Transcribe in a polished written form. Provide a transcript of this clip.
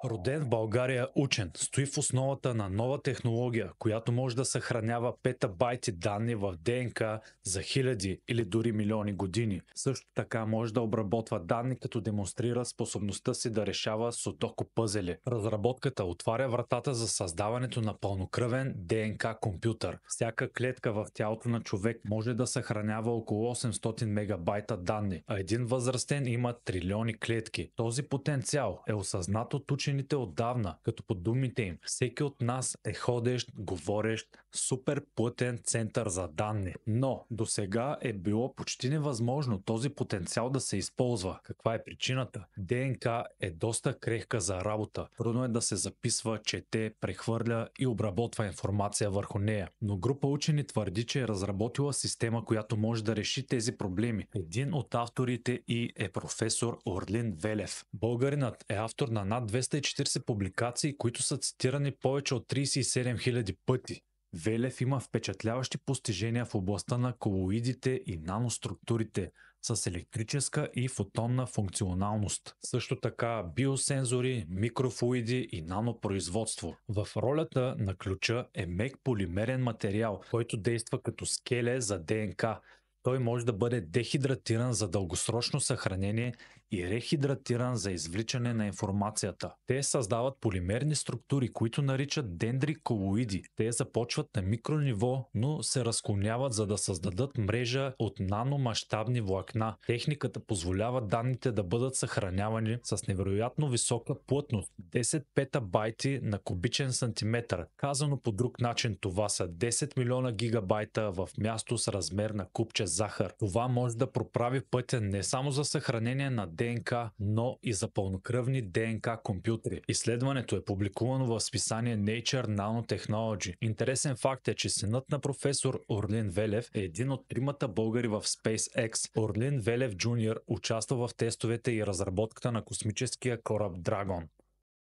Роден в България учен, стои в основата на нова технология, която може да съхранява петабайти данни в ДНК за хиляди или дори милиони години. Също така може да обработва данни, като демонстрира способността си да решава судоку пъзели. Разработката отваря вратата за създаването на пълнокръвен ДНК компютър. Всяка клетка в тялото на човек може да съхранява около 800 мегабайта данни, а един възрастен има трилиони клетки. Този потенциал е осъзнат от учените отдавна, като по думите им, всеки от нас е ходещ, говорещ, супер плътен център за данни. Но до сега е било почти невъзможно този потенциал да се използва. Каква е причината? ДНК е доста крехка за работа. Трудно е да се записва, чете, прехвърля и обработва информация върху нея. Но група учени твърди, че е разработила система, която може да реши тези проблеми. Един от авторите и е професор Орлин Велев. Българинът е автор на над 240 публикации, които са цитирани повече от 37 000 пъти. Велев има впечатляващи постижения в областта на колоидите и наноструктурите с електрическа и фотонна функционалност. Също така биосензори, микрофлуиди и нанопроизводство. В ролята на ключа е мек полимерен материал, който действа като скеле за ДНК. Той може да бъде дехидратиран за дългосрочно съхранение и рехидратиран за извличане на информацията. Те създават полимерни структури, които наричат дендриколоиди. Те започват на микрониво, но се разклоняват, за да създадат мрежа от наномащабни влакна. Техниката позволява данните да бъдат съхранявани с невероятно висока плътност – 10 петабайти на кубичен сантиметър. Казано по друг начин, това са 10 милиона гигабайта в място с размер на купче захар. Това може да проправи пътя не само за съхранение на ДНК, но и за пълнокръвни ДНК компютри. Изследването е публикувано в списание Nature Nanotechnology. Интересен факт е, че синът на професор Орлин Велев е един от тримата българи в SpaceX. Орлин Велев Джуниор участва в тестовете и разработката на космическия кораб Dragon.